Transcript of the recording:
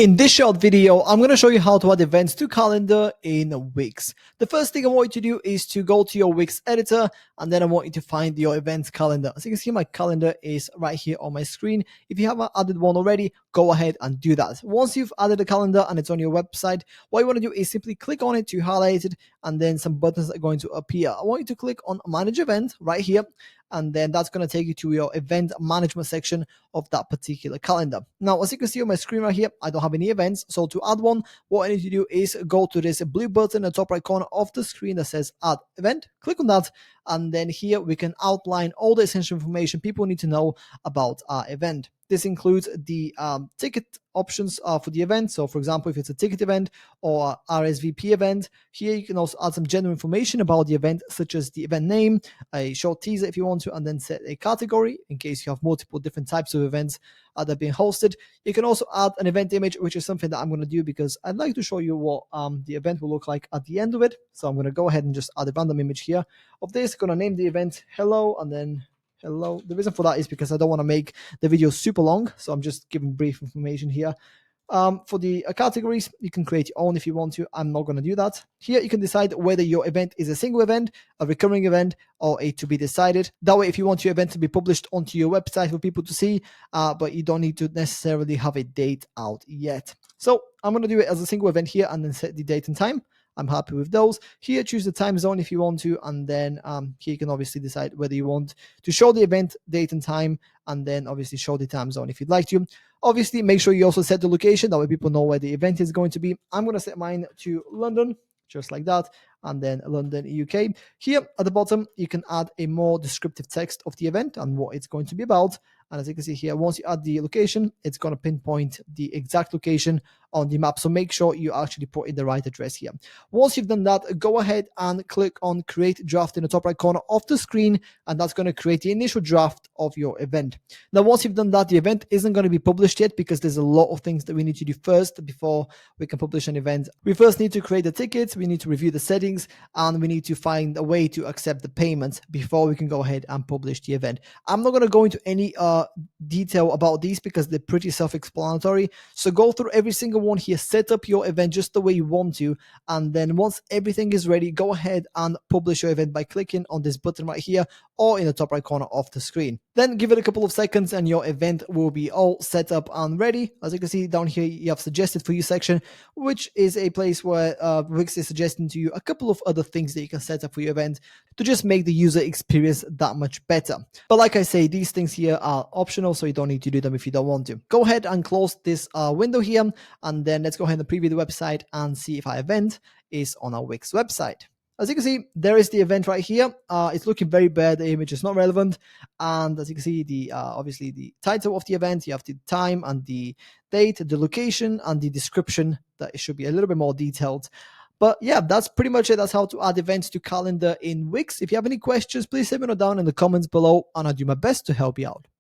In this short video, I'm going to show you how to add events to calendar in Wix. The first thing I want you to do is to go to your Wix editor, and then I want you to find your events calendar. As you can see, my calendar is right here on my screen. If you haven't added one already, go ahead and do that. Once you've added a calendar and it's on your website, what you want to do is simply click on it to highlight it, and then some buttons are going to appear. I want you to click on Manage Event right here, and then that's going to take you to your event management section of that particular calendar. Now, as you can see on my screen right here, I don't have any events. So to add one, what I need to do is go to this blue button in the top right corner of the screen that says Add Event. Click on that, and then here we can outline all the essential information people need to know about our event. This includes the ticket options for the event. So for example, if it's a ticket event or RSVP event, here you can also add some general information about the event, such as the event name, a short teaser if you want to, and then set a category in case you have multiple different types of events that are being hosted. You can also add an event image, which is something that I'm going to do because I'd like to show you what the event will look like at the end of it. So I'm going to go ahead and just add a random image here of this. Going to name the event Hello, and then hello. The reason for that is because I don't want to make the video super long, so I'm just giving brief information here. For the categories, you can create your own if you want to. I'm not going to do that. Here you can decide whether your event is a single event, a recurring event, or a to be decided. That way, if you want your event to be published onto your website for people to see, but you don't need to necessarily have a date out yet. So I'm going to do it as a single event here and then set the date and time. I'm happy with those. Here, choose the time zone if you want to, and then here you can obviously decide whether you want to show the event date and time, and then obviously show the time zone if you'd like to. Obviously, make sure you also set the location. That way people know where the event is going to be. I'm going to set mine to London, just like that, and then London, UK. Here at the bottom, you can add a more descriptive text of the event and what it's going to be about. And as you can see here, once you add the location, it's going to pinpoint the exact location on the map. So make sure you actually put in the right address here. Once you've done that, go ahead and click on Create Draft in the top right corner of the screen, and that's going to create the initial draft of your event. Now, once you've done that, the event isn't going to be published yet because there's a lot of things that we need to do first before we can publish an event. We first need to create the tickets, we need to review the settings, and we need to find a way to accept the payments before we can go ahead and publish the event. I'm not going to go into any detail about these because they're pretty self-explanatory. So go through every single one here, set up your event just the way you want to, and then once everything is ready, go ahead and publish your event by clicking on this button right here or in the top right corner of the screen. Then give it a couple of seconds and your event will be all set up and ready. As you can see down here, you have suggested for you section, which is a place where Wix is suggesting to you a couple of other things that you can set up for your event to just make the user experience that much better. But like I say, these things here are optional, so you don't need to do them if you don't want to. Go ahead and close this window here, and then let's go ahead and preview the website and see if our event is on our Wix website. As you can see, there is the event right here. It's looking very bad. The image is not relevant. And as you can see, the obviously the title of the event, you have the time and the date, the location, and the description that it should be a little bit more detailed. But yeah, that's pretty much it. That's how to add events to calendar in Wix. If you have any questions, please let me know down in the comments below, and I'll do my best to help you out.